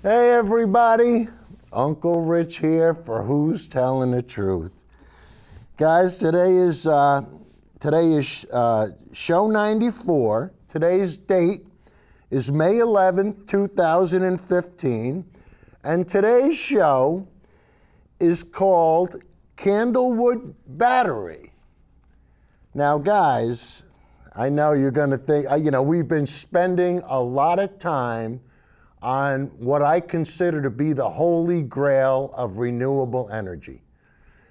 Hey everybody, Uncle Rich here for Who's Telling the Truth. Guys, today is show 94. Today's date is May 11th, 2015, and today's show is called Candlewood-Battery. Now guys, I know you're going to think, we've been spending a lot of time on what I consider to be the holy grail of renewable energy,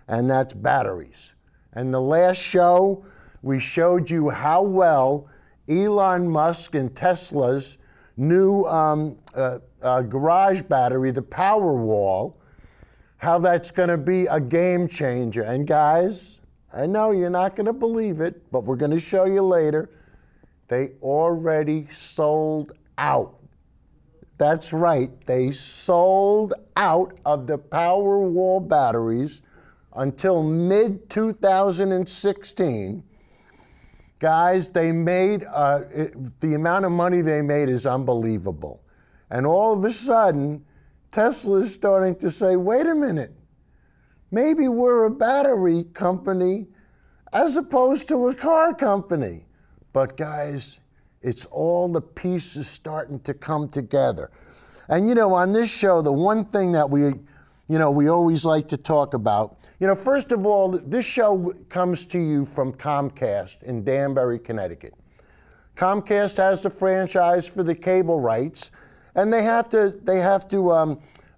and that's batteries. And the last show, we showed you how well Elon Musk and Tesla's new garage battery, the Powerwall, how that's going to be a game changer. And guys, I know you're not going to believe it, but we're going to show you later. They already sold out. That's right, they sold out of the Powerwall batteries until mid-2016. Guys, they made, the amount of money they made is unbelievable. And all of a sudden, Tesla is starting to say, wait a minute, maybe we're a battery company as opposed to a car company. But guys, it's all the pieces starting to come together. And on this show, the one thing that we always like to talk about, first of all, this show comes to you from Comcast in Danbury, Connecticut. Comcast has the franchise for the cable rights, and they have to,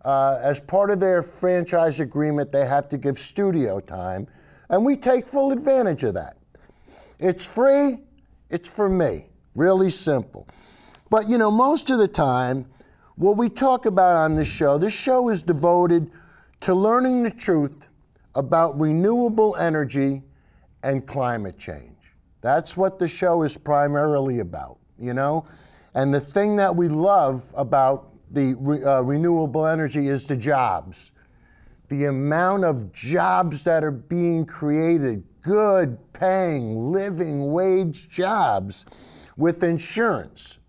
as part of their franchise agreement, they have to give studio time, and we take full advantage of that. It's free, it's for me. Really simple. But most of the time, what we talk about on this show is devoted to learning the truth about renewable energy and climate change. That's what the show is primarily about, And the thing that we love about the renewable energy is the jobs. The amount of jobs that are being created, good paying, living wage jobs, with insurance.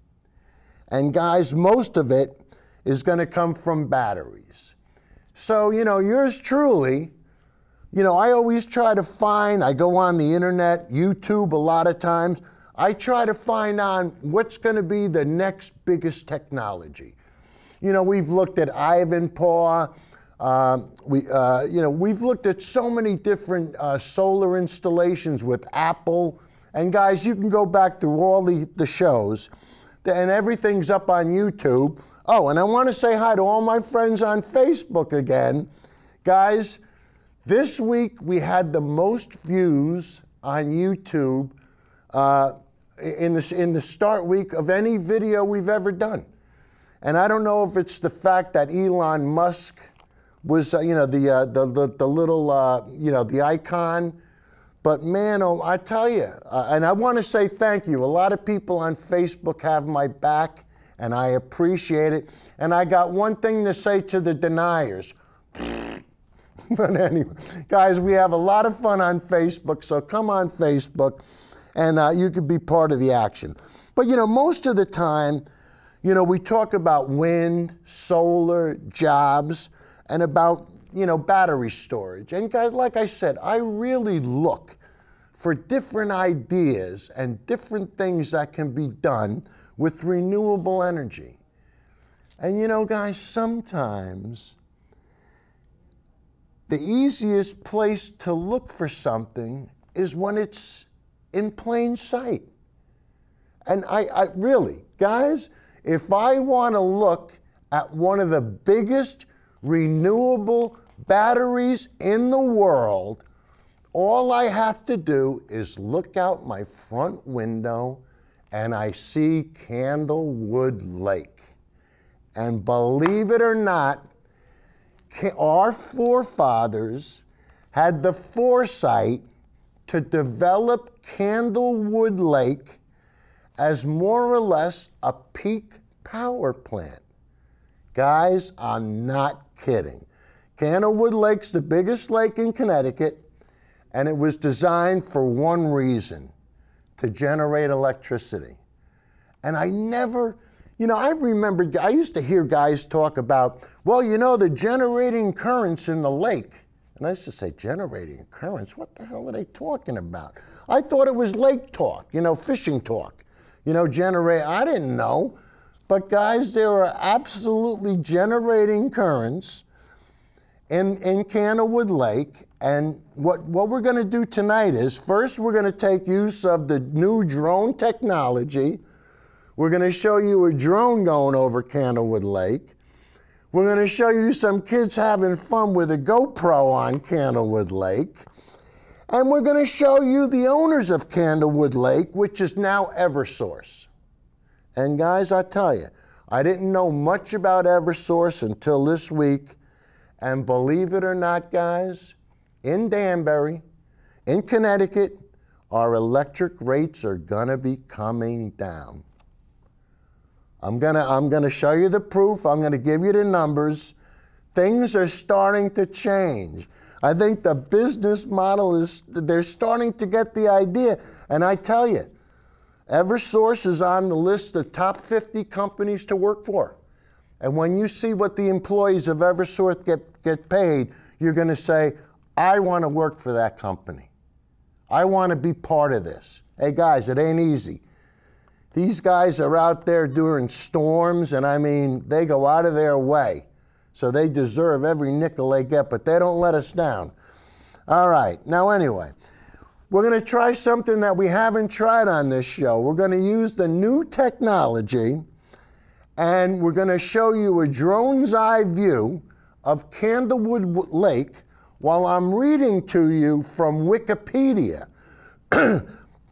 And guys, most of it is going to come from batteries. So, yours truly, I always try to find, I go on the internet, YouTube a lot of times, I try to find on what's going to be the next biggest technology. We've looked at Ivanpah, we've looked at so many different solar installations with Apple. And guys, you can go back through all the shows, and everything's up on YouTube. Oh, and I want to say hi to all my friends on Facebook again. Guys, this week we had the most views on YouTube in the start week of any video we've ever done. And I don't know if it's the fact that Elon Musk was, the icon. But man, I tell you, and I want to say thank you. A lot of people on Facebook have my back, and I appreciate it. And I got one thing to say to the deniers. But anyway, guys, we have a lot of fun on Facebook, so come on Facebook, and you can be part of the action. But most of the time, we talk about wind, solar, jobs, and about battery storage. And guys, like I said, I really look for different ideas and different things that can be done with renewable energy. And guys, sometimes the easiest place to look for something is when it's in plain sight. And I really, guys, if I want to look at one of the biggest renewable batteries in the world, all I have to do is look out my front window and I see Candlewood Lake. And believe it or not, our forefathers had the foresight to develop Candlewood Lake as more or less a peak power plant. Guys, I'm not kidding. Candlewood Lake's the biggest lake in Connecticut, and it was designed for one reason, to generate electricity. And I never, You know, I remember, I used to hear guys talk about, well, you know, the generating currents in the lake. And I used to say, generating currents? What the hell are they talking about? I thought it was lake talk, you know, fishing talk. You know, I didn't know. But guys, there are absolutely generating currents in Candlewood Lake. And what we're going to do tonight is, first we're going to take use of the new drone technology. We're going to show you a drone going over Candlewood Lake. We're going to show you some kids having fun with a GoPro on Candlewood Lake. And we're going to show you the owners of Candlewood Lake, which is now Eversource. And guys, I tell you, I didn't know much about Eversource until this week. And believe it or not, guys, in Danbury, in Connecticut, our electric rates are gonna be coming down. I'm gonna show you the proof. I'm gonna give you the numbers. Things are starting to change. I think the business model they're starting to get the idea. And I tell you, Eversource is on the list of top 50 companies to work for. And when you see what the employees of Eversource get paid, you're going to say, I want to work for that company. I want to be part of this. Hey guys, it ain't easy. These guys are out there during storms, and I mean, they go out of their way. So they deserve every nickel they get, but they don't let us down. All right, now anyway, we're going to try something that we haven't tried on this show. We're going to use the new technology, and we're going to show you a drone's eye view of Candlewood Lake while I'm reading to you from Wikipedia.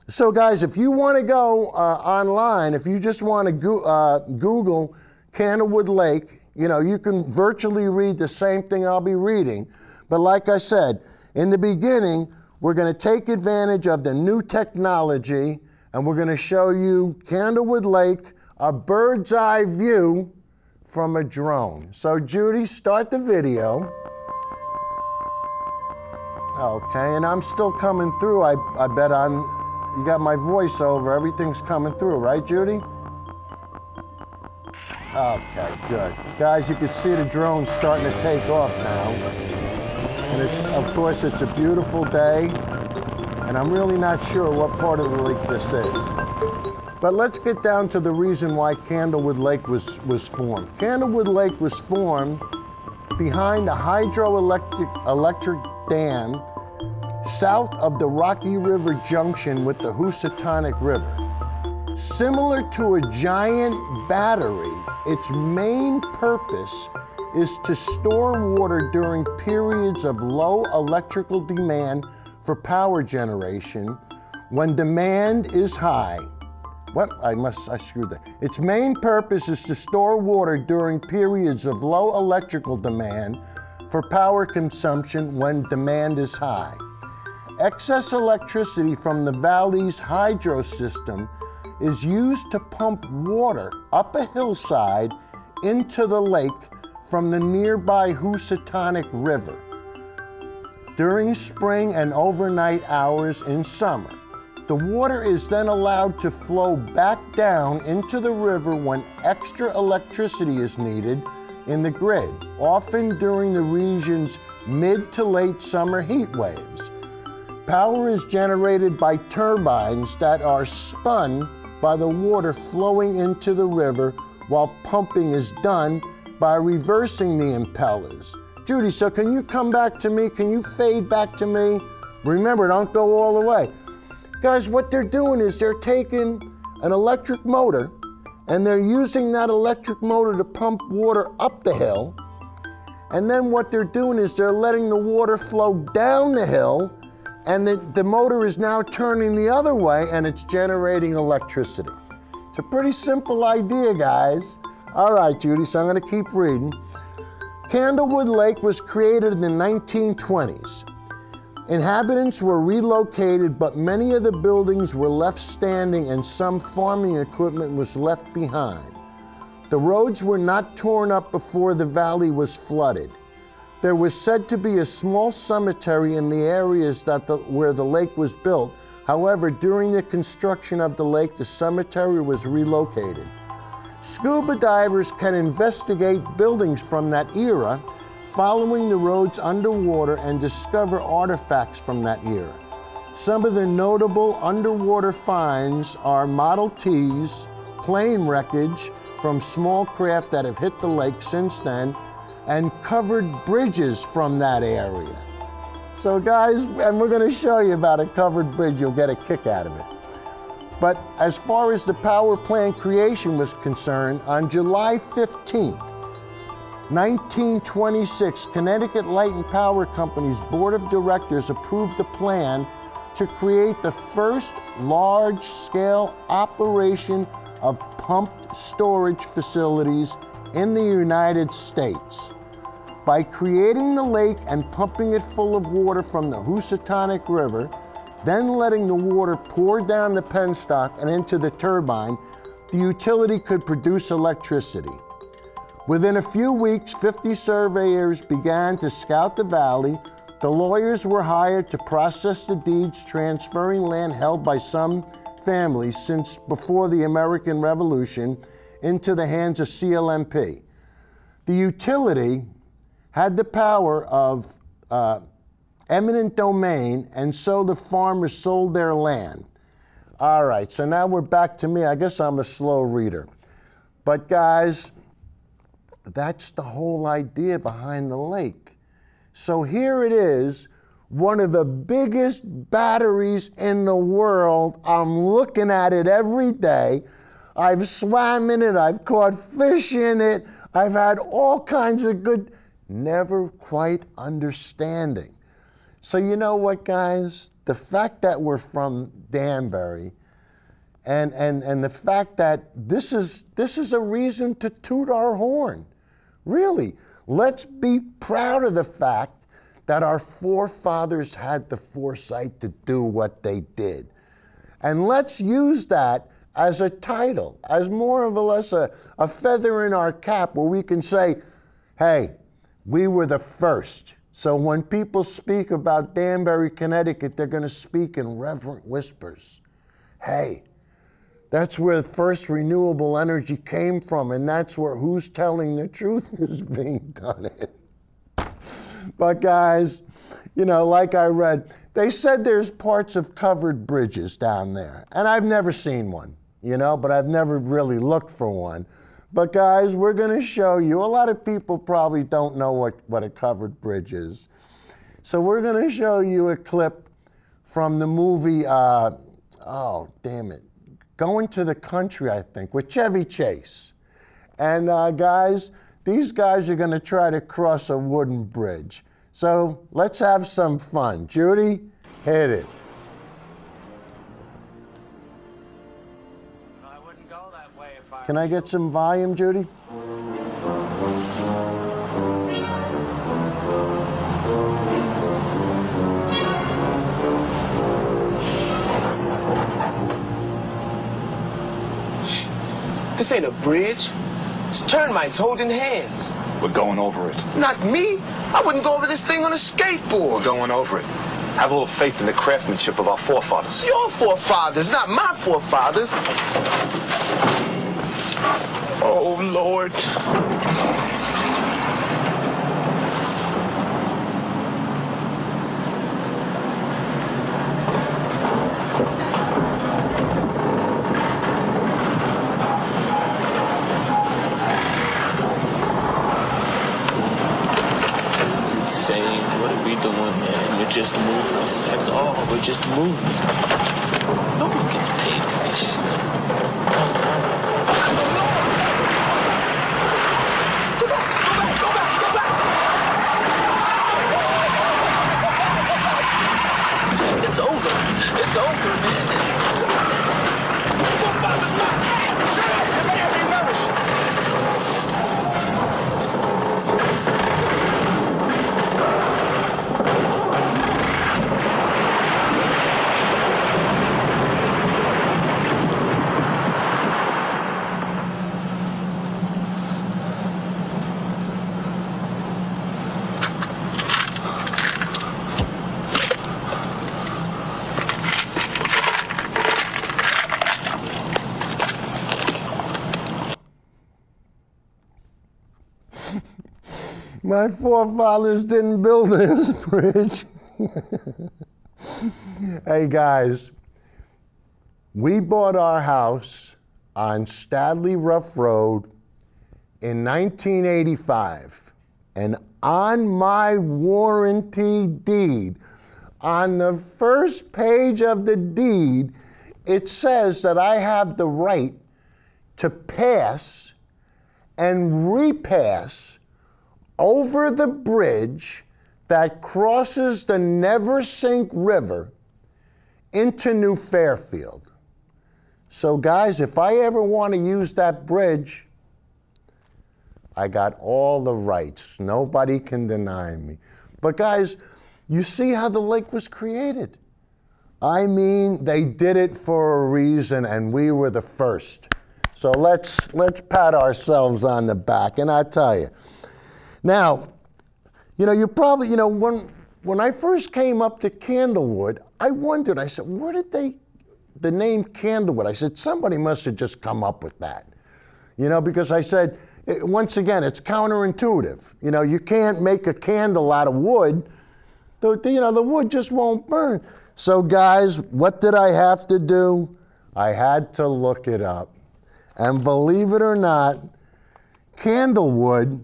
So guys, if you want to go online, if you just want to Google Candlewood Lake, you know, you can virtually read the same thing I'll be reading. But like I said, in the beginning, we're going to take advantage of the new technology, and we're going to show you Candlewood Lake, a bird's eye view from a drone. So Judy, start the video. Okay, and I'm still coming through. I bet you got my voiceover. Everything's coming through, right, Judy? Okay, good. Guys, you can see the drone starting to take off now. And of course, it's a beautiful day. And I'm really not sure what part of the lake this is. But let's get down to the reason why Candlewood Lake was formed. Candlewood Lake was formed behind a hydroelectric dam south of the Rocky River junction with the Housatonic River. Similar to a giant battery, its main purpose is to store water during periods of low electrical demand for power generation when demand is high. What? I screwed that. Its main purpose is to store water during periods of low electrical demand for power consumption when demand is high. Excess electricity from the valley's hydro system is used to pump water up a hillside into the lake from the nearby Housatonic River during spring and overnight hours in summer. The water is then allowed to flow back down into the river when extra electricity is needed in the grid, often during the region's mid to late summer heat waves. Power is generated by turbines that are spun by the water flowing into the river, while pumping is done by reversing the impellers. Judy, so can you come back to me? Can you fade back to me? Remember, don't go all the way. Guys, what they're doing is they're taking an electric motor and they're using that electric motor to pump water up the hill. And then what they're doing is they're letting the water flow down the hill, and the motor is now turning the other way and it's generating electricity. It's a pretty simple idea, guys. All right, Judy, so I'm going to keep reading. Candlewood Lake was created in the 1920s. Inhabitants were relocated, but many of the buildings were left standing and some farming equipment was left behind. The roads were not torn up before the valley was flooded. There was said to be a small cemetery in the areas where the lake was built. However, during the construction of the lake, the cemetery was relocated. Scuba divers can investigate buildings from that era, following the roads underwater, and discover artifacts from that era. Some of the notable underwater finds are Model Ts, plane wreckage from small craft that have hit the lake since then, and covered bridges from that area. So guys, and we're going to show you about a covered bridge, you'll get a kick out of it. But as far as the power plant creation was concerned, on July 15th, 1926, Connecticut Light and Power Company's Board of Directors approved a plan to create the first large-scale operation of pumped storage facilities in the United States. By creating the lake and pumping it full of water from the Housatonic River, then letting the water pour down the penstock and into the turbine, the utility could produce electricity. Within a few weeks, 50 surveyors began to scout the valley. The lawyers were hired to process the deeds transferring land held by some families since before the American Revolution into the hands of CLMP. The utility had the power of eminent domain, and so the farmers sold their land. All right, so now we're back to me. I guess I'm a slow reader. But guys, that's the whole idea behind the lake. So here it is, one of the biggest batteries in the world. I'm looking at it every day. I've swam in it, I've caught fish in it, I've had all kinds of good, never quite understanding. So you know what, guys? The fact that we're from Danbury and the fact that this is a reason to toot our horn. Really, let's be proud of the fact that our forefathers had the foresight to do what they did. And let's use that as a title, as more or less a feather in our cap where we can say, hey, we were the first. So when people speak about Danbury, Connecticut, they're going to speak in reverent whispers. Hey, that's where the first renewable energy came from, and that's where who's telling the truth is being done in. But guys, you know, like I read, they said there's parts of covered bridges down there, and I've never seen one, you know, but I've never really looked for one. But guys, we're going to show you. A lot of people probably don't know what a covered bridge is. So we're going to show you a clip from the movie, oh, damn it, Going to the Country, I think, with Chevy Chase. And guys, these guys are going to try to cross a wooden bridge. So let's have some fun. Judy, hit it. Can I get some volume, Judy? This ain't a bridge. It's termites holding hands. We're going over it. Not me. I wouldn't go over this thing on a skateboard. We're going over it. Have a little faith in the craftsmanship of our forefathers. Your forefathers, not my forefathers. Oh, Lord. This is insane. What are we doing, man? We're just movers. That's all. We're just movers. No one gets paid for this shit. It's over. It's over, man. Shut up! You're making me nervous. My forefathers didn't build this bridge. Hey guys, we bought our house on Stadley Rough Road in 1985. And on my warranty deed, on the first page of the deed, it says that I have the right to pass and repass over the bridge that crosses the Neversink River into New Fairfield. So guys, if I ever want to use that bridge, I got all the rights. Nobody can deny me. But guys, you see how the lake was created. I mean, they did it for a reason, and we were the first. So let's pat ourselves on the back, and I tell you. Now, you probably, when I first came up to Candlewood, I wondered, I said, where did the name Candlewood? I said, somebody must have just come up with that. Because I said, once again, it's counterintuitive. You can't make a candle out of wood. The wood just won't burn. So guys, what did I have to do? I had to look it up. And believe it or not, Candlewood,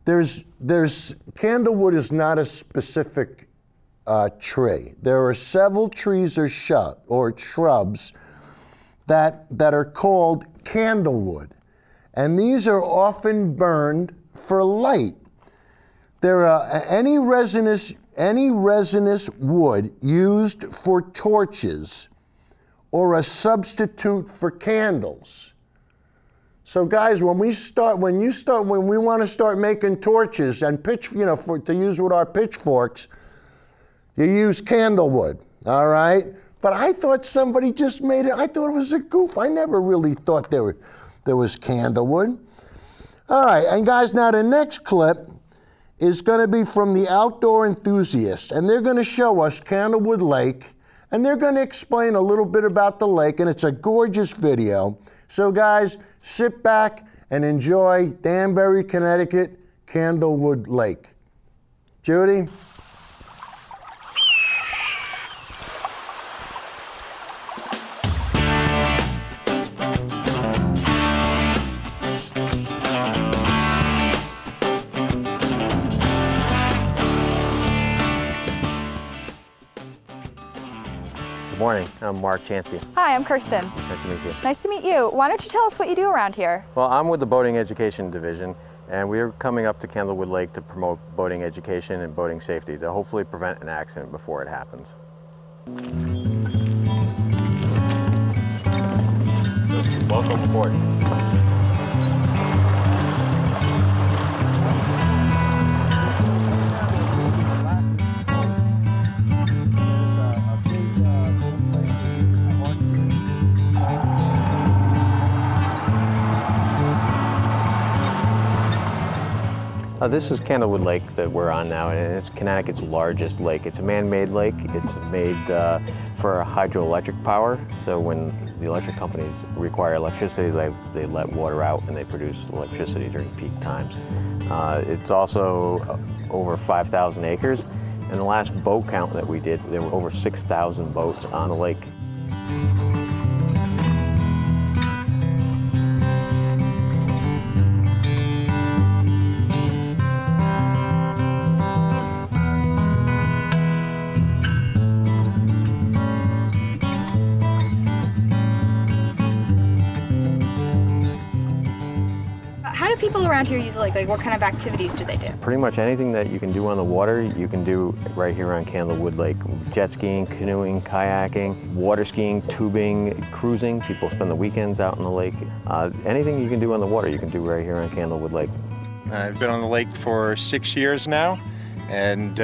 Candlewood is not a specific tree. There are several trees or shrubs that are called candlewood. And these are often burned for light. There are any resinous wood used for torches or a substitute for candles. So guys, when we want to start making torches and to use with our pitchforks, you use candlewood, all right? But I thought somebody just made it. I thought it was a goof. I never really thought there was candlewood. All right, and guys, now the next clip is going to be from the Outdoor Enthusiast, and they're going to show us Candlewood Lake, and they're going to explain a little bit about the lake, and it's a gorgeous video. So guys, sit back and enjoy Danbury, Connecticut, Candlewood Lake. Judy? Good morning, I'm Mark Chansky. Hi, I'm Kirsten. Nice to meet you. Nice to meet you. Why don't you tell us what you do around here? Well, I'm with the Boating Education Division, and we're coming up to Candlewood Lake to promote boating education and boating safety to hopefully prevent an accident before it happens. Welcome aboard. This is Candlewood Lake that we're on now, and it's Connecticut's largest lake. It's a man-made lake. It's made for hydroelectric power, so when the electric companies require electricity, they let water out and they produce electricity during peak times. It's also over 5,000 acres, and the last boat count that we did, there were over 6,000 boats on the lake. How do people around here use the lake? Like, what kind of activities do they do? Pretty much anything that you can do on the water, you can do right here on Candlewood Lake. Jet skiing, canoeing, kayaking, water skiing, tubing, cruising. People spend the weekends out on the lake. Anything you can do on the water, you can do right here on Candlewood Lake. I've been on the lake for 6 years now, and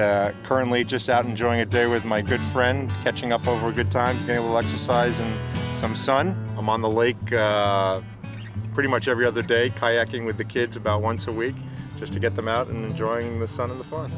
currently just out enjoying a day with my good friend, catching up over good times, getting a little exercise and some sun. I'm on the lake pretty much every other day, kayaking with the kids about once a week, just to get them out and enjoying the sun and the fun.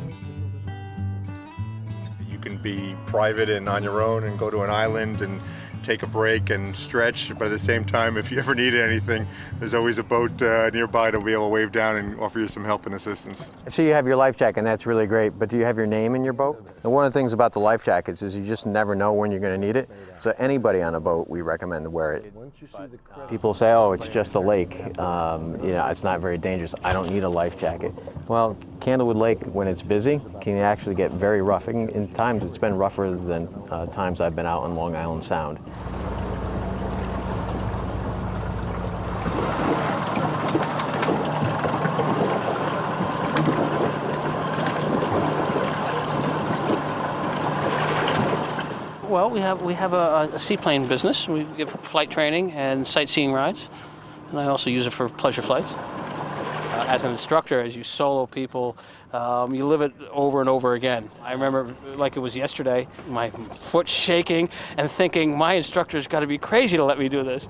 You can be private and on your own and go to an island and take a break and stretch, but at the same time, if you ever need anything, there's always a boat nearby to be able to wave down and offer you some help and assistance. So you have your life jacket, and that's really great, but do you have your name in your boat? And one of the things about the life jackets is you just never know when you're going to need it. So anybody on a boat, we recommend to wear it. People say, oh, it's just a lake. You know, it's not very dangerous. I don't need a life jacket. Well, Candlewood Lake, when it's busy, can actually get very rough. In times, it's been rougher than times I've been out on Long Island Sound. Well, we have a seaplane business. We give flight training and sightseeing rides, and I also use it for pleasure flights. As an instructor, as you solo people, you live it over and over again. I remember, like it was yesterday, my foot shaking and thinking, my instructor's got to be crazy to let me do this.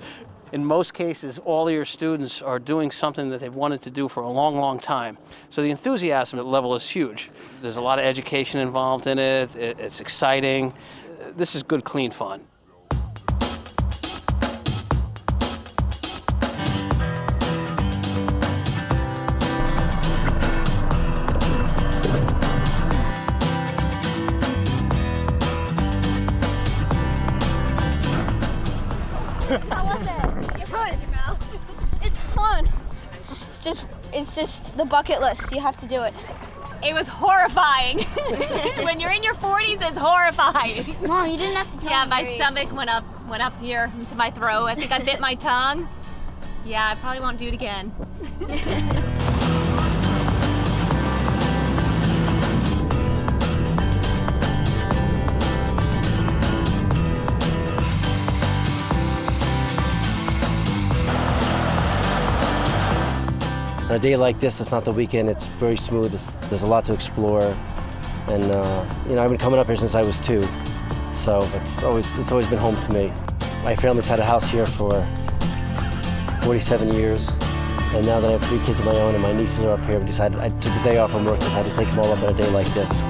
In most cases, all of your students are doing something that they've wanted to do for a long, long time. So the enthusiasm level is huge. There's a lot of education involved in it. It's exciting. This is good, clean fun. How was it? You're good. It's fun. It's just the bucket list. You have to do it. It was horrifying. When you're in your 40s, it's horrifying. Mom, you didn't have to tell Yeah, me. my stomach went up here into my throat. I think I bit my tongue. Yeah, I probably won't do it again. On a day like this, it's not the weekend, it's very smooth, there's a lot to explore. And you know, I've been coming up here since I was 2, so it's always been home to me. My family's had a house here for 47 years, and now that I have 3 kids of my own and my nieces are up here, I took the day off from work and decided to take them all up on a day like this.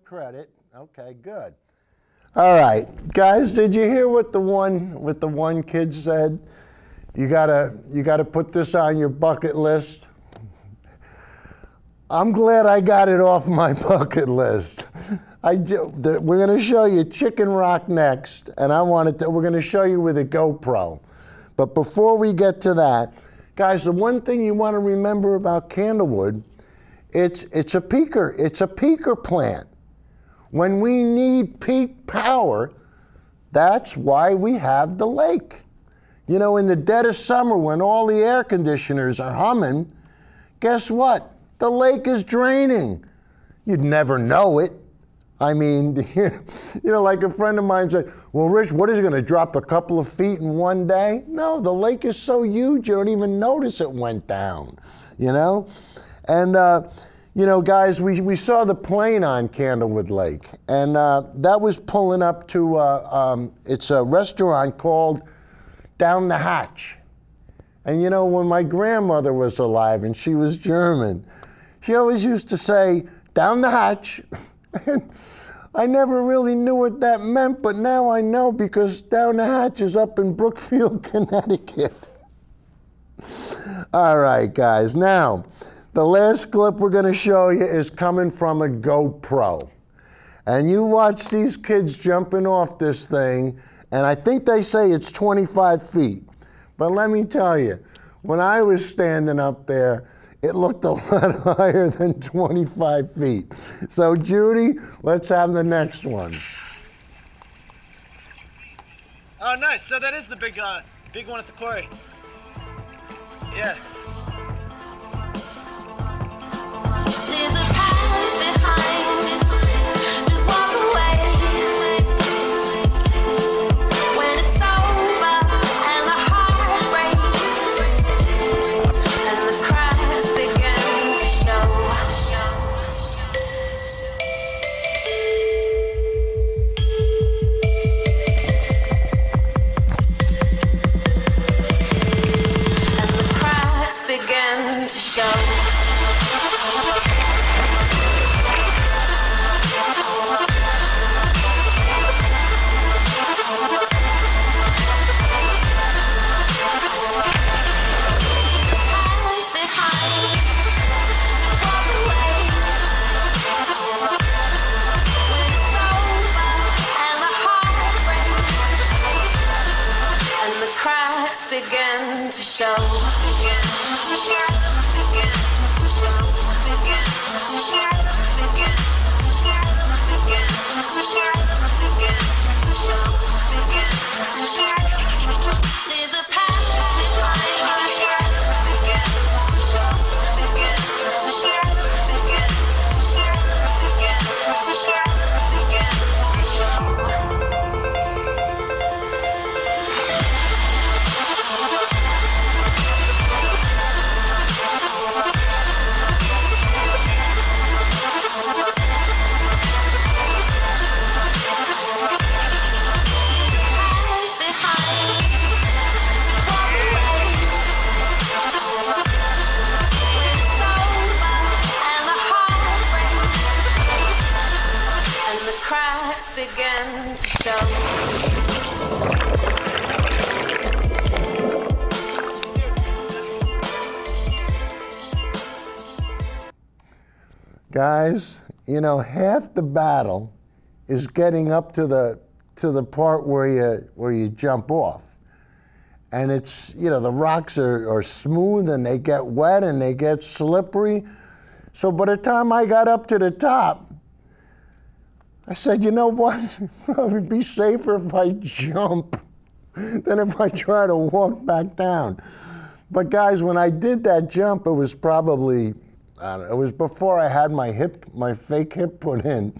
Credit. Okay, good. All right, guys, did you hear what the one kid said? You gotta put this on your bucket list. I'm glad I got it off my bucket list. We're gonna show you Chicken Rock next, and we're gonna show you with a GoPro. But before we get to that, guys, the one thing you want to remember about Candlewood, it's a peaker plant. When we need peak power, that's why we have the lake. You know, in the dead of summer when all the air conditioners are humming, guess what? The lake is draining. You'd never know it. I mean, you know, like a friend of mine said, well, Rich, what is it going to drop a couple of feet in one day? No, the lake is so huge you don't even notice it went down, you know? And, you know, guys, we saw the plane on Candlewood Lake, and that was pulling up to, it's a restaurant called Down the Hatch. And you know, when my grandmother was alive and she was German, she always used to say, down the hatch. And I never really knew what that meant, but now I know because Down the Hatch is up in Brookfield, Connecticut. All right, guys, now, the last clip we're going to show you is coming from a GoPro. And you watch these kids jumping off this thing, and I think they say it's 25 feet. But let me tell you, when I was standing up there, it looked a lot higher than 25 feet. So Judy, let's have the next one. Oh, nice. So that is the big one at the quarry. Yeah. Leave the past behind. Just walk away. When it's over and the heart breaks and the cracks begin to show. Begin to show. Begin to show. Begin to show. Begin to show. Begin to show. Begin to show. Begin to show. Begin to show. Begin to show. Leave the past behind. Begin to show. Begin to show. Begin to show. Begin to show. Begin to show. Cracks begin to show. Guys, you know, half the battle is getting up to the part where you jump off. And it's, you know, the rocks are smooth and they get wet and they get slippery. So by the time I got up to the top, I said, you know what? It would be safer if I jump than if I try to walk back down. But guys, when I did that jump, it was probably, I don't know, it was before I had my fake hip put in.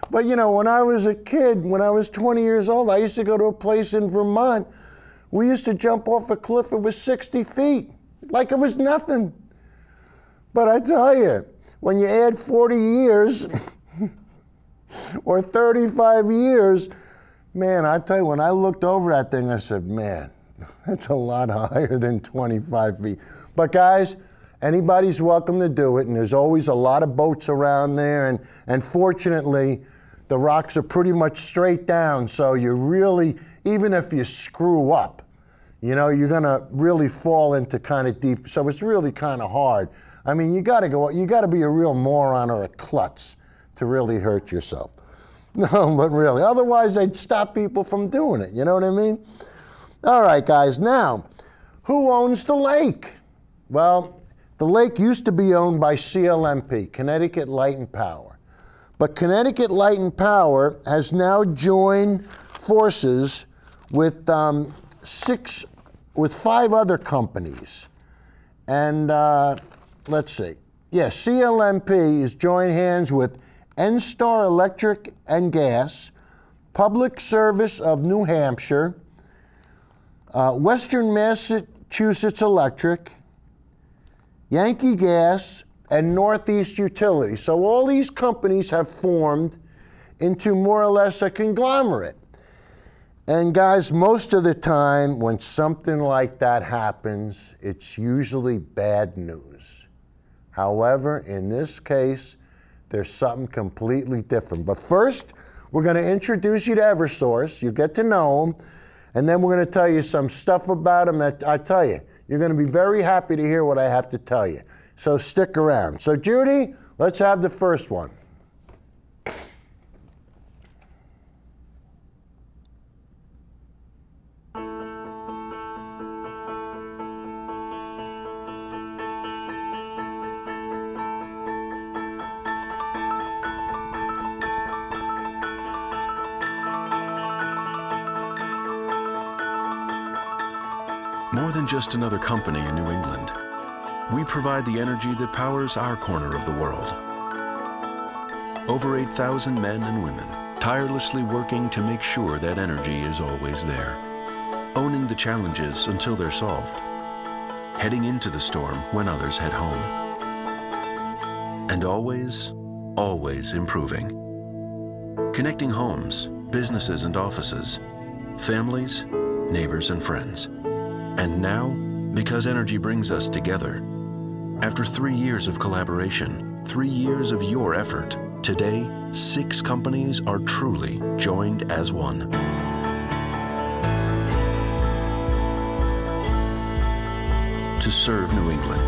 But you know, when I was a kid, when I was 20 years old, I used to go to a place in Vermont. We used to jump off a cliff, it was 60 feet, like it was nothing. But I tell you, when you add 40 years, or 35 years, man, I tell you, when I looked over that thing, I said, man, that's a lot higher than 25 feet. But guys, anybody's welcome to do it, and there's always a lot of boats around there, and fortunately, the rocks are pretty much straight down, so you really, even if you screw up, you know, you're gonna really fall into kind of deep, so it's really kind of hard. I mean, you gotta be a real moron or a klutz to really hurt yourself. No, but really, otherwise they'd stop people from doing it, you know what I mean? All right, guys, now, who owns the lake? Well, the lake used to be owned by CLMP, Connecticut Light and Power. But Connecticut Light and Power has now joined forces with 5 other companies. And let's see. Yeah, CLMP has joined hands with NSTAR Electric and Gas, Public Service of New Hampshire, Western Massachusetts Electric, Yankee Gas, and Northeast Utility. So all these companies have formed into more or less a conglomerate. And guys, most of the time when something like that happens, it's usually bad news. However, in this case, there's something completely different. But first, we're going to introduce you to Eversource. You get to know them. And then we're going to tell you some stuff about them that I tell you, you're going to be very happy to hear what I have to tell you. So stick around. So Judy, let's have the first one. More than just another company in New England, we provide the energy that powers our corner of the world. Over 8,000 men and women tirelessly working to make sure that energy is always there, owning the challenges until they're solved, heading into the storm when others head home, and always, always improving. Connecting homes, businesses and offices, families, neighbors and friends. And now, because energy brings us together, after 3 years of collaboration, 3 years of your effort, today, 6 companies are truly joined as one. To serve New England.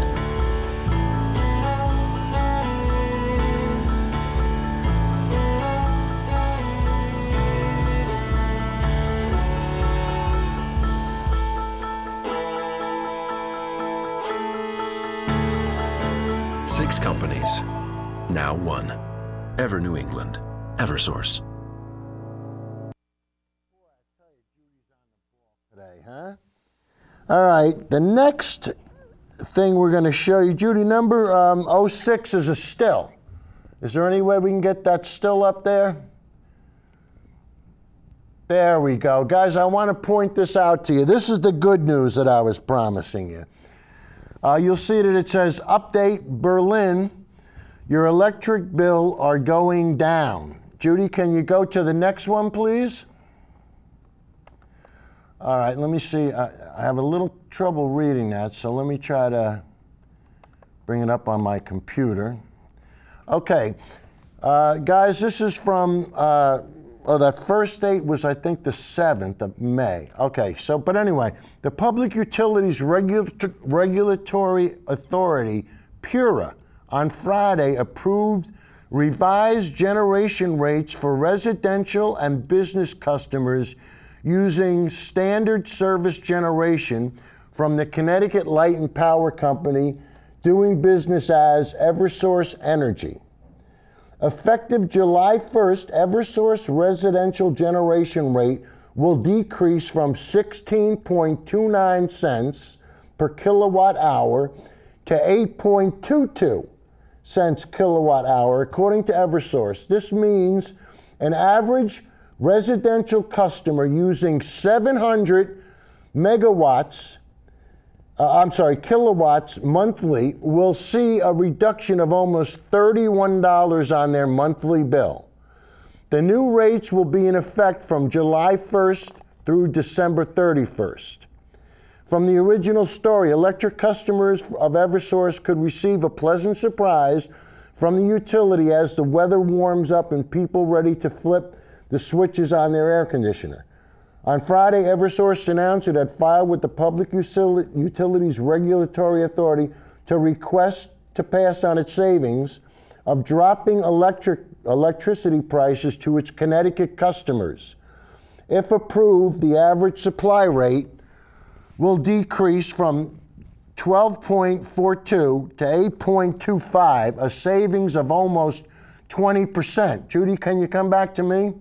Six companies, now one. Ever New England, Eversource. Today, huh? All right, the next thing we're going to show you, Judy, number 06 is a still. Is there any way we can get that still up there? There we go. Guys, I want to point this out to you. This is the good news that I was promising you. You'll see that it says, update Berlin, your electric bill are going down. Judy, can you go to the next one, please? All right, let me see. I have a little trouble reading that, so let me try to bring it up on my computer. Okay, guys, this is from, that first date was, I think, the 7th of May. Okay, so, but anyway, the Public Utilities Regulatory Authority, PURA, on Friday approved revised generation rates for residential and business customers using standard service generation from the Connecticut Light and Power Company, doing business as Eversource Energy. Effective July 1st, Eversource residential generation rate will decrease from 16.29 cents per kilowatt hour to 8.22 cents kilowatt hour, according to Eversource. This means an average residential customer using 700 kilowatts monthly will see a reduction of almost $31 on their monthly bill. The new rates will be in effect from July 1st through December 31st. From the original story, electric customers of Eversource could receive a pleasant surprise from the utility as the weather warms up and people ready to flip the switches on their air conditioner. On Friday, Eversource announced it had filed with the Public Utilities Regulatory Authority to request to pass on its savings of dropping electricity prices to its Connecticut customers. If approved, the average supply rate will decrease from 12.42 to 8.25, a savings of almost 20%. Judy, can you come back to me?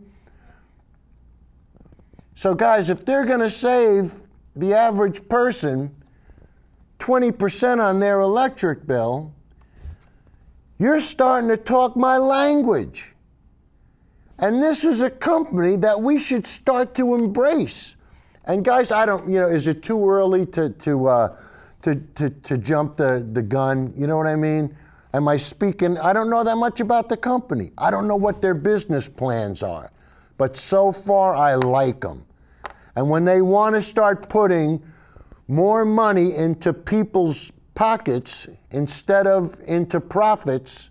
So guys, if they're going to save the average person 20% on their electric bill, you're starting to talk my language. And this is a company that we should start to embrace. And guys, I don't, is it too early to jump the gun? You know what I mean? Am I speaking? I don't know that much about the company. I don't know what their business plans are. But so far, I like them. And when they want to start putting more money into people's pockets instead of into profits,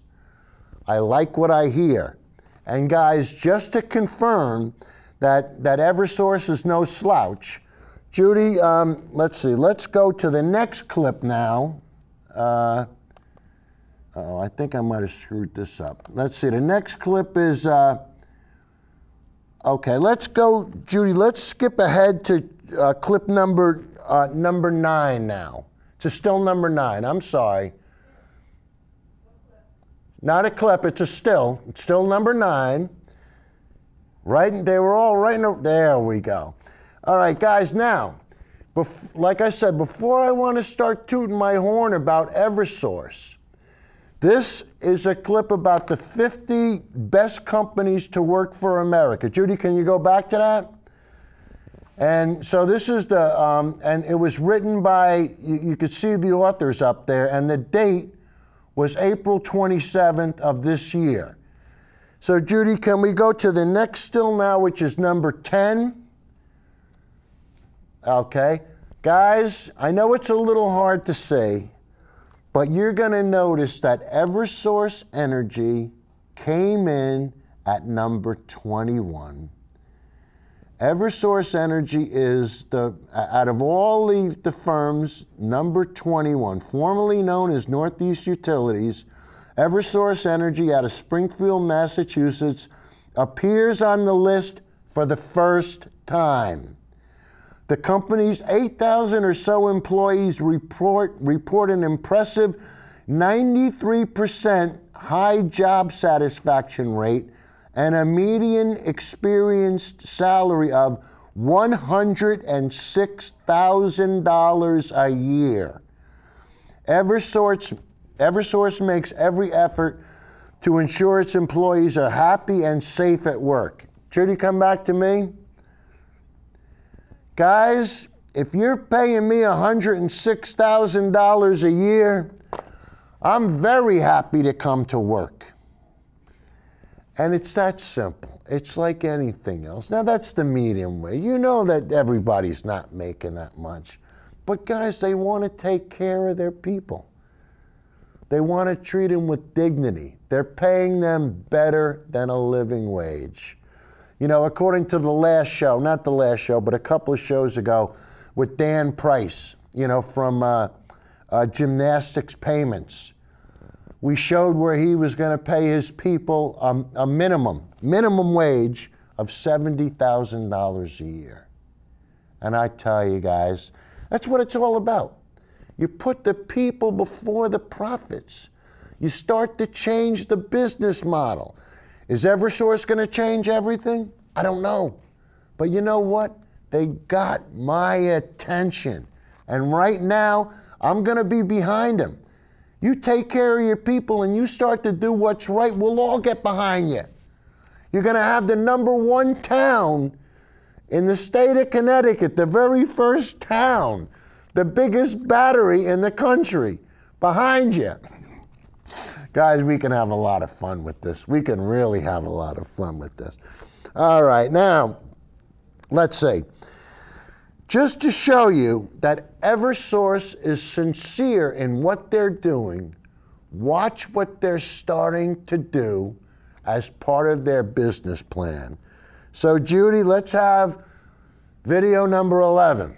I like what I hear. And guys, just to confirm that Eversource is no slouch, Judy, let's see, let's go to the next clip now. I think I might have screwed this up. Let's see, the next clip is, okay, let's go, Judy, let's skip ahead to clip number 9 now. To still number 9, I'm sorry. Not a clip, it's a still. It's still number 9. Right, they were all right in there we go. All right, guys, now, like I said, before I want to start tooting my horn about Eversource, this is a clip about the 50 best companies to work for America. Judy, can you go back to that? And so this is the, and it was written by, you could see the authors up there, and the date was April 27th of this year. So Judy, can we go to the next still now, which is number 10? Okay. Guys, I know it's a little hard to say, but you're going to notice that Eversource Energy came in at number 21. Eversource Energy is, out of all the firms, number 21. Formerly known as Northeast Utilities, Eversource Energy out of Springfield, Massachusetts, appears on the list for the first time. The company's 8,000 or so employees report an impressive 93% high job satisfaction rate and a median experienced salary of $106,000 a year. Eversource makes every effort to ensure its employees are happy and safe at work. Judy, come back to me. Guys, if you're paying me $106,000 a year, I'm very happy to come to work. And it's that simple. It's like anything else. Now, that's the medium way. You know that everybody's not making that much. But guys, they want to take care of their people. They want to treat them with dignity. They're paying them better than a living wage. You know, according to the last show, not the last show, but a couple of shows ago with Dan Price, you know, from Gymnastics Payments, we showed where he was going to pay his people a minimum wage of $70,000 a year. And I tell you guys, that's what it's all about. You put the people before the profits. You start to change the business model. Is Eversource going to change everything? I don't know. But you know what? They got my attention. And right now, I'm going to be behind them. You take care of your people and you start to do what's right, we'll all get behind you. You're going to have the #1 town in the state of Connecticut, the very first town, the biggest battery in the country, behind you. Guys, we can have a lot of fun with this. We can really have a lot of fun with this. All right, now, let's see. Just to show you that Eversource is sincere in what they're doing, watch what they're starting to do as part of their business plan. So, Judy, let's have video number 11.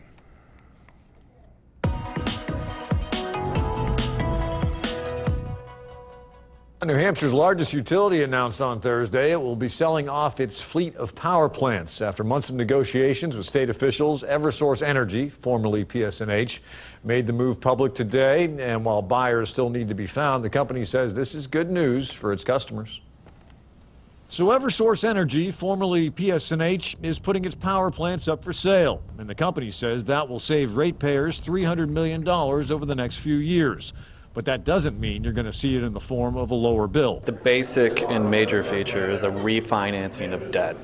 New Hampshire's largest utility announced on Thursday it will be selling off its fleet of power plants. After months of negotiations with state officials, Eversource Energy, formerly PSNH, made the move public today. And while buyers still need to be found, the company says this is good news for its customers. So Eversource Energy, formerly PSNH, is putting its power plants up for sale. And the company says that will save ratepayers $300 million over the next few years. But that doesn't mean you're going to see it in the form of a lower bill. The basic and major feature is a refinancing of debt.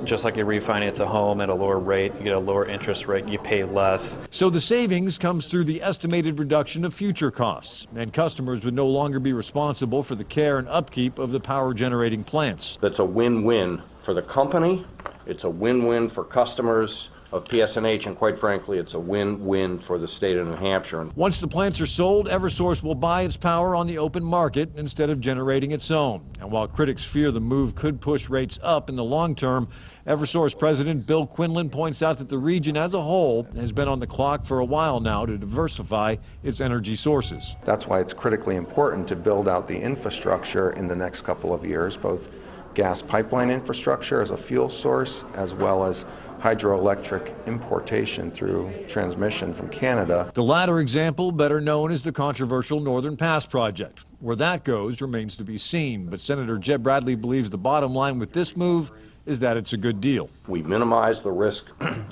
Just like you refinance a home at a lower rate, you get a lower interest rate, you pay less. So the savings comes through the estimated reduction of future costs, and customers would no longer be responsible for the care and upkeep of the power generating plants. That's a win-win for the company, it's a win-win for customers of PSNH, and quite frankly, it's a win-win for the state of New Hampshire. Once the plants are sold, Eversource will buy its power on the open market instead of generating its own. And while critics fear the move could push rates up in the long term, Eversource President Bill Quinlan points out that the region as a whole has been on the clock for a while now to diversify its energy sources. That's why it's critically important to build out the infrastructure in the next couple of years, both gas pipeline infrastructure as a fuel source, as well as hydroelectric importation through transmission from Canada. The latter example, better known as the controversial Northern Pass project. Where that goes remains to be seen, but Senator Jeb Bradley believes the bottom line with this move is that it's a good deal. We minimize the risk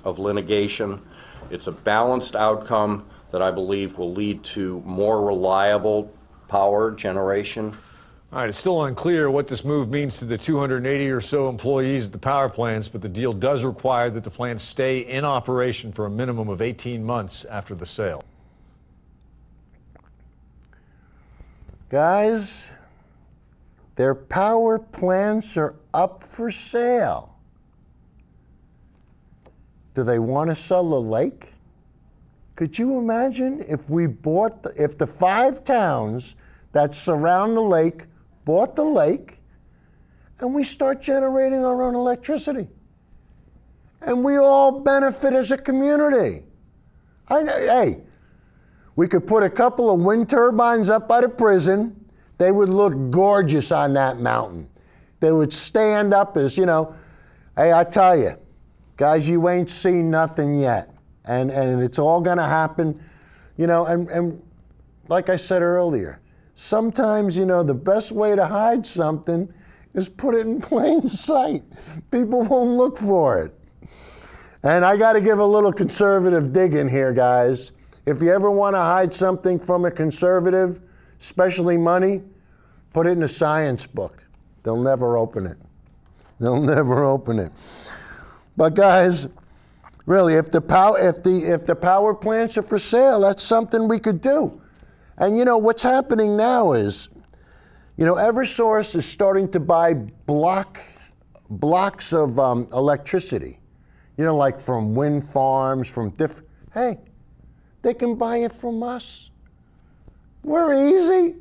of litigation. It's a balanced outcome that I believe will lead to more reliable power generation. All right, it's still unclear what this move means to the 280 or so employees at the power plants, but the deal does require that the plants stay in operation for a minimum of 18 months after the sale. Guys, their power plants are up for sale. Do they want to sell the lake? Could you imagine if we bought, if the 5 towns that surround the lake bought the lake and we start generating our own electricity? And we all benefit as a community. Hey, we could put a couple of wind turbines up by the prison. They would look gorgeous on that mountain. They would stand up as, you know, hey, I tell you, guys, you ain't seen nothing yet. And it's all gonna happen, you know, and like I said earlier, sometimes, you know, the best way to hide something is put it in plain sight. People won't look for it. And I gotta give a little conservative dig in here, guys. If you ever wanna hide something from a conservative, especially money, put it in a science book. They'll never open it. They'll never open it. But guys, really, if the power plants are for sale, that's something we could do. And you know, what's happening now is, you know, Eversource is starting to buy blocks of electricity. You know, like from wind farms, from different, hey, they can buy it from us. We're easy.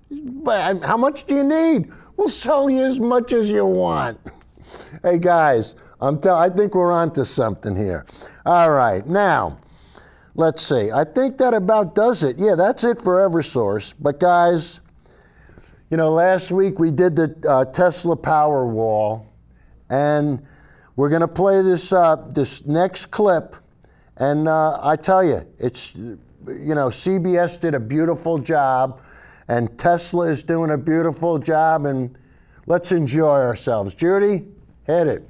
But how much do you need? We'll sell you as much as you want. Hey guys, I think we're onto something here. All right, now, let's see. I think that about does it. Yeah, that's it for Eversource. But guys, you know, last week we did the Tesla Powerwall, and we're going to play this this next clip. And I tell you, it's, you know, CBS did a beautiful job, and Tesla is doing a beautiful job, and let's enjoy ourselves. Judy, hit it.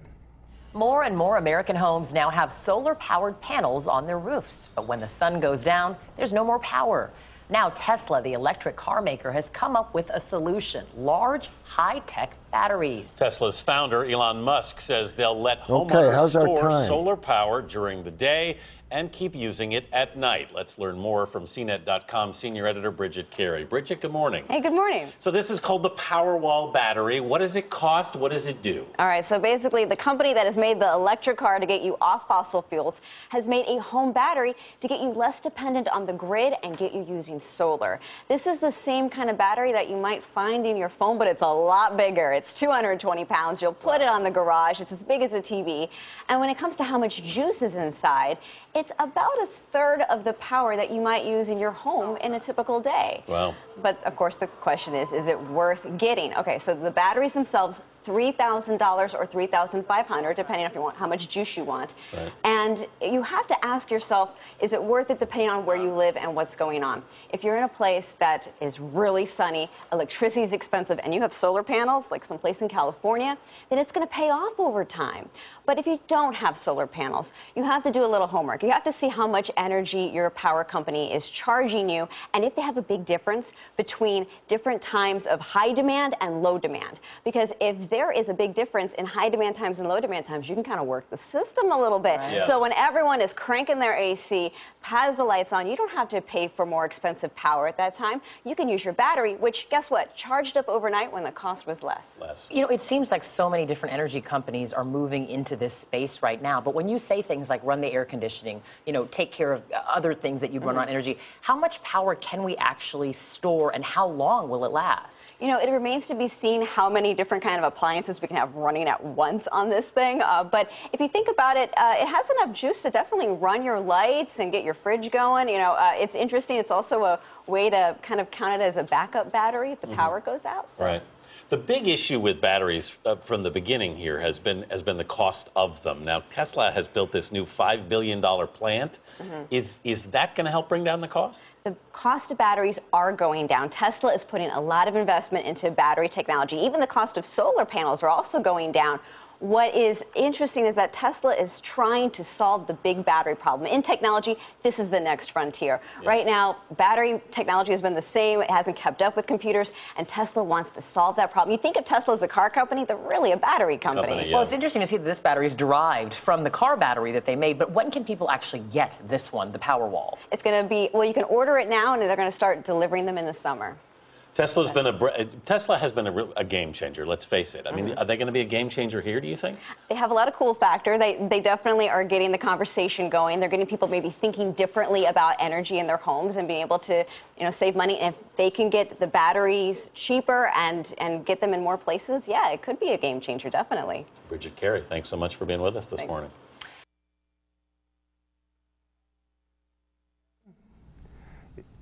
More and more American homes now have solar-powered panels on their roofs. But when the sun goes down, there's no more power. Now Tesla, the electric car maker, has come up with a solution: large, high-tech batteries. Tesla's founder, Elon Musk, says they'll let how's homeowners our store time? solar power during the day and keep using it at night. Let's learn more from CNET.com senior editor Bridget Carey. Bridget, good morning. Hey, good morning. So this is called the Powerwall battery. What does it cost? What does it do? All right, so basically the company that has made the electric car to get you off fossil fuels has made a home battery to get you less dependent on the grid and get you using solar. This is the same kind of battery that you might find in your phone, but it's a lot bigger. It's 220 pounds. You'll put it on the garage. It's as big as a TV. And when it comes to how much juice is inside, it's about a third of the power that you might use in your home in a typical day. Wow. But of course the question is it worth getting? Okay, so the batteries themselves, $3,000 or $3,500, depending on if you want how much juice you want. Right. And you have to ask yourself, is it worth it depending on where you live and what's going on? If you're in a place that is really sunny, electricity is expensive, and you have solar panels, like someplace in California, then it's going to pay off over time. But if you don't have solar panels, you have to do a little homework. You have to see how much energy your power company is charging you, and if they have a big difference between different times of high demand and low demand. Because if there is a big difference in high demand times and low demand times, you can kind of work the system a little bit. Right. Yeah. So when everyone is cranking their AC, has the lights on, you don't have to pay for more expensive power at that time. You can use your battery, which, guess what, charged up overnight when the cost was less. You know, it seems like so many different energy companies are moving into this space right now. But when you say things like run the air conditioning, you know, take care of other things that you run on energy, how much power can we actually store and how long will it last? You know, it remains to be seen how many different kind of appliances we can have running at once on this thing. But if you think about it, it has enough juice to definitely run your lights and get your fridge going. You know, it's interesting. It's also a way to kind of count it as a backup battery if the power goes out. Right. The big issue with batteries from the beginning here has been the cost of them. Now, Tesla has built this new $5 billion plant. Is that going to help bring down the cost? The cost of batteries are going down. Tesla is putting a lot of investment into battery technology. Even the cost of solar panels are also going down. What is interesting is that Tesla is trying to solve the big battery problem. In technology, this is the next frontier. Yeah. Right now, battery technology has been the same. It hasn't kept up with computers, and Tesla wants to solve that problem. You think of Tesla as a car company, they're really a battery company. Well, it's interesting to see that this battery is derived from the car battery that they made, but when can people actually get this one, the Powerwall? It's going to be, well, you can order it now, and they're going to start delivering them in the summer. Tesla has been a game changer, let's face it. I mean, are they going to be a game changer here, do you think? They have a lot of cool factor. They definitely are getting the conversation going. They're getting people maybe thinking differently about energy in their homes and being able to, you know, save money. And if they can get the batteries cheaper and get them in more places, yeah, it could be a game changer, definitely. Bridget Carey, thanks so much for being with us this morning.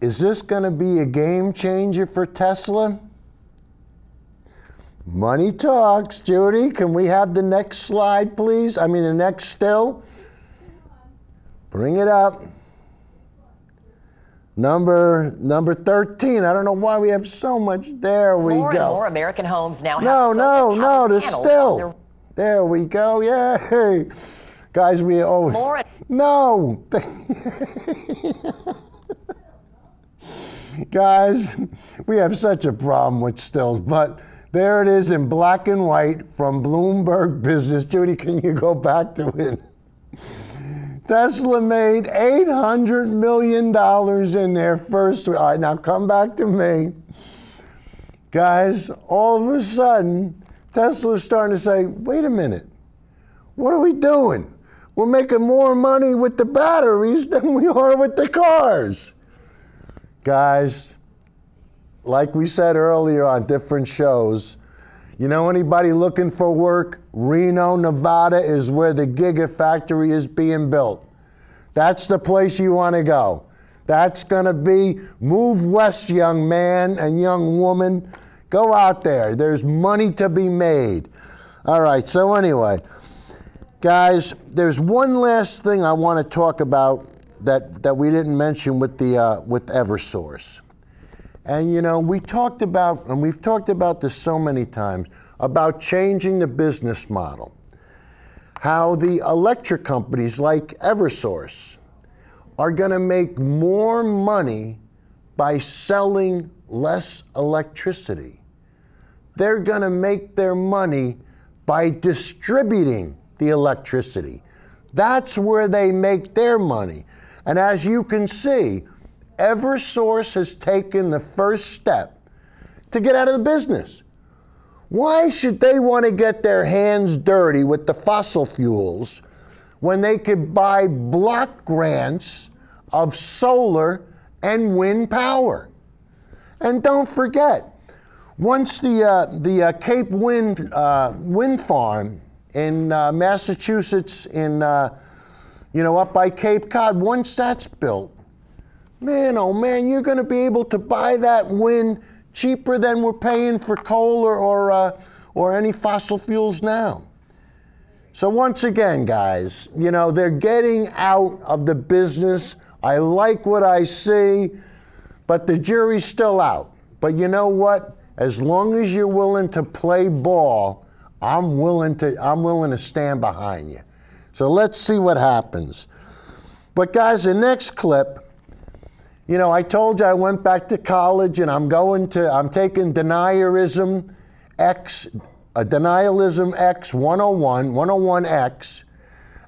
Is this going to be a game changer for Tesla? Money talks. Judy, can we have the next slide, please? I mean, the next still. Bring it up. Number 13. I don't know why we have so much. There we go. More and more American homes now have No, the still. There we go. Yay. Guys, we always... No. Guys, we have such a problem with stills, but there it is in black and white from Bloomberg Business. Judy, can you go back to it? Tesla made $800 million in their first week. All right, now come back to me. Guys, all of a sudden, Tesla's starting to say, wait a minute, what are we doing? We're making more money with the batteries than we are with the cars. Guys, like we said earlier on different shows, you know anybody looking for work? Reno, Nevada is where the Gigafactory is being built. That's the place you want to go. That's going to be, move west, young man and young woman. Go out there. There's money to be made. All right, so anyway, guys, there's one last thing I want to talk about that we didn't mention with the with EverSource. And you know, we've talked about this so many times, about changing the business model. How the electric companies like EverSource are going to make more money by selling less electricity. They're going to make their money by distributing the electricity. That's where they make their money. And as you can see, EverSource has taken the first step to get out of the business. Why should they want to get their hands dirty with the fossil fuels when they could buy block grants of solar and wind power? And don't forget, once the Cape Wind Farm in Massachusetts, up by Cape Cod, once that's built, man, oh man, you're going to be able to buy that wind cheaper than we're paying for coal or any fossil fuels now. So once again, guys, they're getting out of the business. I like what I see, but the jury's still out. But you know what? As long as you're willing to play ball, I'm willing to stand behind you. So let's see what happens. But guys, the next clip, I told you I went back to college and I'm taking Denialism X 101, 101X.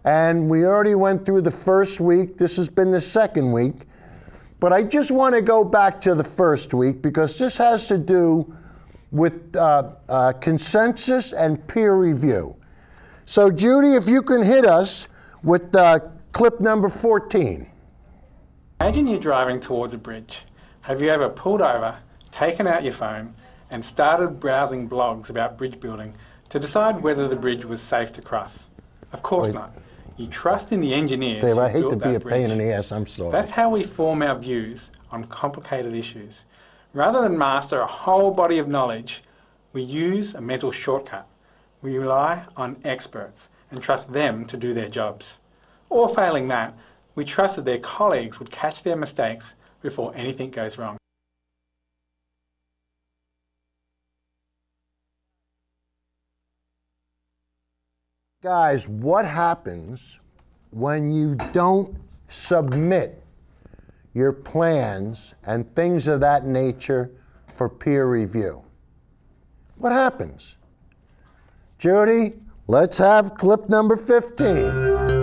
And we already went through the first week. This has been the second week. But I just want to go back to the first week because this has to do with consensus and peer review. So Judy, if you can hit us with clip number 14. Imagine you're driving towards a bridge. Have you ever pulled over, taken out your phone, and started browsing blogs about bridge building to decide whether the bridge was safe to cross? Of course not. You trust in the engineers Dave, I who hate to built be a that pain in bridge. the ass, I'm sorry. That's how we form our views on complicated issues. Rather than master a whole body of knowledge, we use a mental shortcut. We rely on experts and trust them to do their jobs. Or failing that, we trust that their colleagues would catch their mistakes before anything goes wrong. Guys, what happens when you don't submit your plans and things of that nature for peer review? What happens? Judy, let's have clip number 15.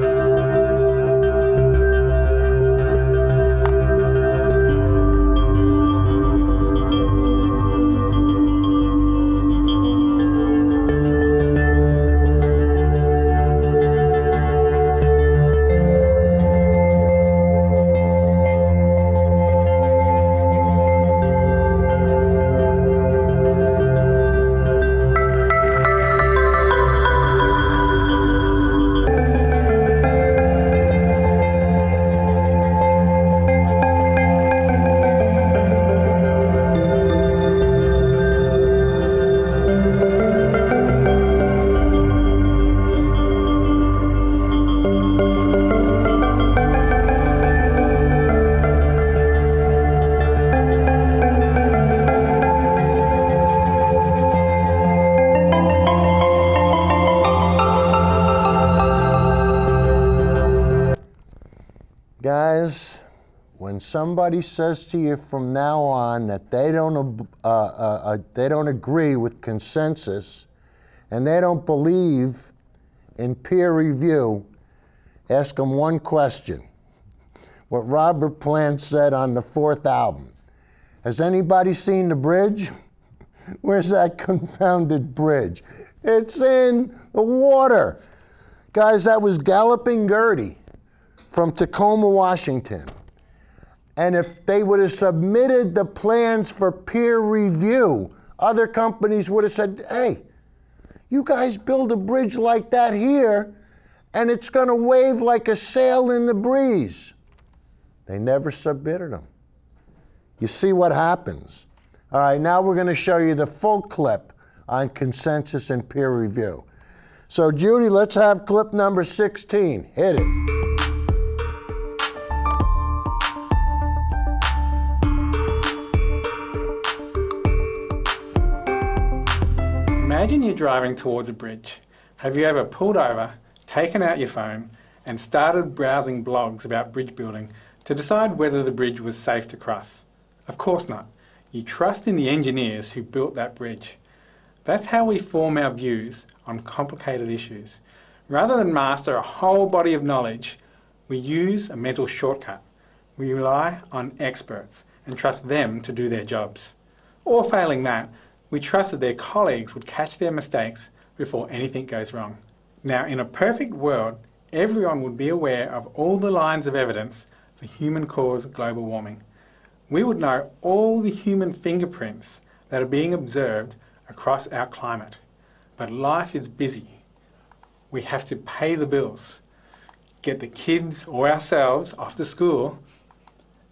Guys, when somebody says to you from now on that they don't agree with consensus and they don't believe in peer review, ask them one question. What Robert Plant said on the 4th album. Has anybody seen the bridge? Where's that confounded bridge? It's in the water. Guys, that was Galloping Gertie from Tacoma, Washington. And if they would have submitted the plans for peer review, other companies would have said, hey, you guys build a bridge like that here, and it's gonna wave like a sail in the breeze. They never submitted them. You see what happens. All right, now we're gonna show you the full clip on consensus and peer review. So Judy, let's have clip number 16. Hit it. Imagine you're driving towards a bridge. Have you ever pulled over, taken out your phone, and started browsing blogs about bridge building to decide whether the bridge was safe to cross? Of course not. You trust in the engineers who built that bridge. That's how we form our views on complicated issues. Rather than master a whole body of knowledge, we use a mental shortcut. We rely on experts and trust them to do their jobs. Or failing that, we trust that their colleagues would catch their mistakes before anything goes wrong. Now, in a perfect world, everyone would be aware of all the lines of evidence for human-caused global warming. We would know all the human fingerprints that are being observed across our climate. But life is busy. We have to pay the bills, get the kids or ourselves off to school,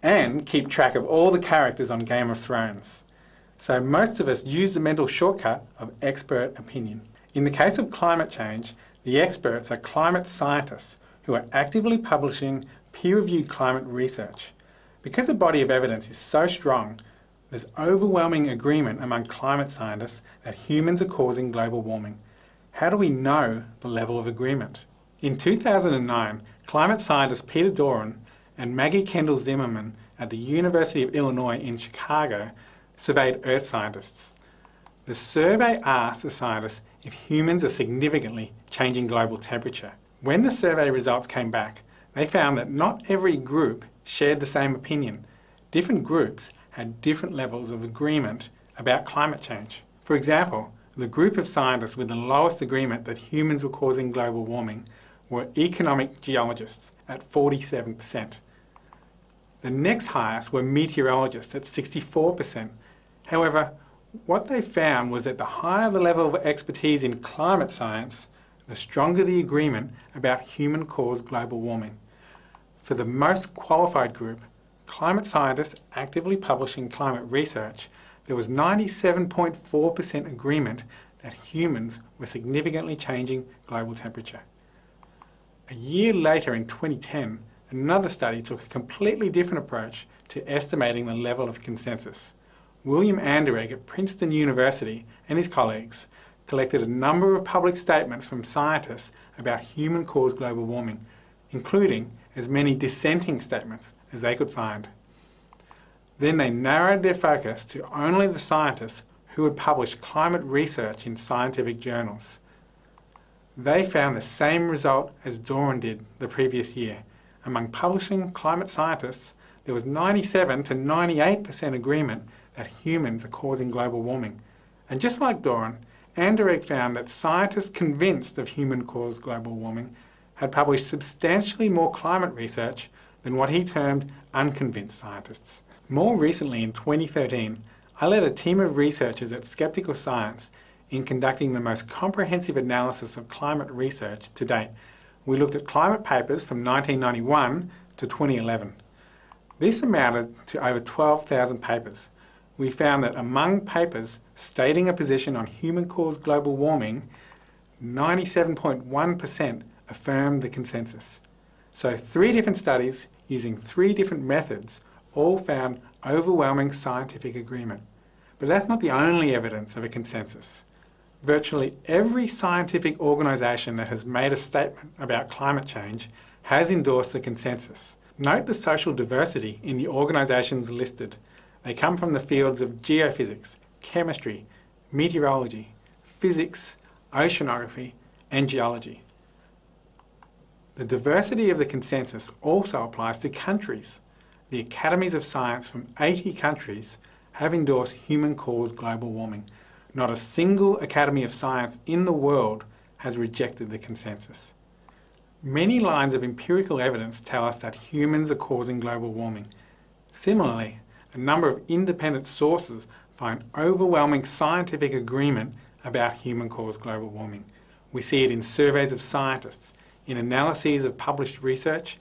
and keep track of all the characters on Game of Thrones. So most of us use the mental shortcut of expert opinion. In the case of climate change, the experts are climate scientists who are actively publishing peer-reviewed climate research. Because the body of evidence is so strong, there's overwhelming agreement among climate scientists that humans are causing global warming. How do we know the level of agreement? In 2009, climate scientist Peter Doran and Maggie Kendall Zimmerman at the University of Illinois in Chicago surveyed Earth scientists. The survey asked the scientists if humans are significantly changing global temperature. When the survey results came back, they found that not every group shared the same opinion. Different groups had different levels of agreement about climate change. For example, the group of scientists with the lowest agreement that humans were causing global warming were economic geologists at 47%. The next highest were meteorologists at 64%. However, what they found was that the higher the level of expertise in climate science, the stronger the agreement about human-caused global warming. For the most qualified group, climate scientists actively publishing climate research, there was 97.4% agreement that humans were significantly changing global temperature. A year later in 2010, another study took a completely different approach to estimating the level of consensus. William Anderegg at Princeton University and his colleagues collected a number of public statements from scientists about human-caused global warming, including as many dissenting statements as they could find. Then they narrowed their focus to only the scientists who had published climate research in scientific journals. They found the same result as Doran did the previous year. Among publishing climate scientists, there was 97 to 98% agreement that humans are causing global warming. And just like Doran, Anderegg found that scientists convinced of human-caused global warming had published substantially more climate research than what he termed unconvinced scientists. More recently, in 2013, I led a team of researchers at Skeptical Science in conducting the most comprehensive analysis of climate research to date. We looked at climate papers from 1991 to 2011. This amounted to over 12,000 papers. We found that among papers stating a position on human-caused global warming, 97.1% affirmed the consensus. So 3 different studies using 3 different methods all found overwhelming scientific agreement. But that's not the only evidence of a consensus. Virtually every scientific organisation that has made a statement about climate change has endorsed the consensus. Note the social diversity in the organisations listed. They come from the fields of geophysics, chemistry, meteorology, physics, oceanography, and geology. The diversity of the consensus also applies to countries. The academies of science from 80 countries have endorsed human-caused global warming. Not a single academy of science in the world has rejected the consensus. Many lines of empirical evidence tell us that humans are causing global warming. Similarly, a number of independent sources find overwhelming scientific agreement about human-caused global warming. We see it in surveys of scientists, in analyses of published research,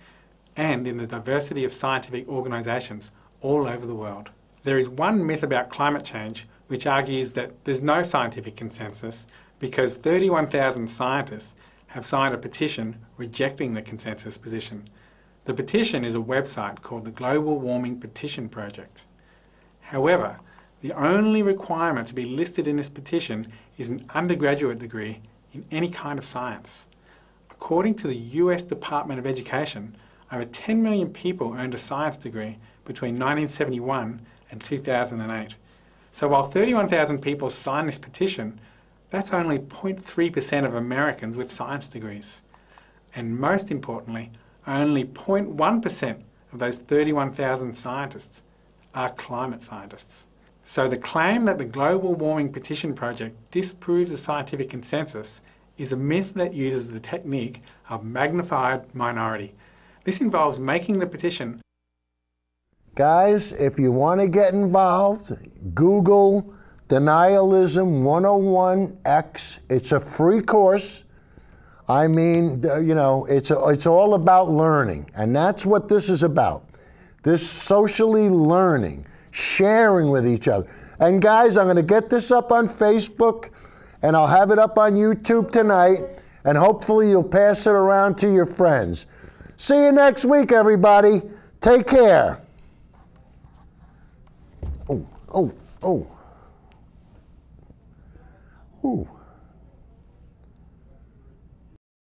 and in the diversity of scientific organisations all over the world. There is one myth about climate change which argues that there's no scientific consensus because 31,000 scientists have signed a petition rejecting the consensus position. The petition is a website called the Global Warming Petition Project. However, the only requirement to be listed in this petition is an undergraduate degree in any kind of science. According to the US Department of Education, over 10 million people earned a science degree between 1971 and 2008. So while 31,000 people signed this petition, that's only 0.3% of Americans with science degrees. And most importantly, only 0.1% of those 31,000 scientists are climate scientists. So the claim that the Global Warming Petition Project disproves the scientific consensus is a myth that uses the technique of magnified minority. This involves making the petition. Guys, if you want to get involved, Google Denialism 101X. It's a free course. I mean, you know, it's all about learning, and that's what this is about. This socially learning, sharing with each other. And guys, I'm going to get this up on Facebook, and I'll have it up on YouTube tonight, and hopefully you'll pass it around to your friends. See you next week, everybody. Take care. Oh.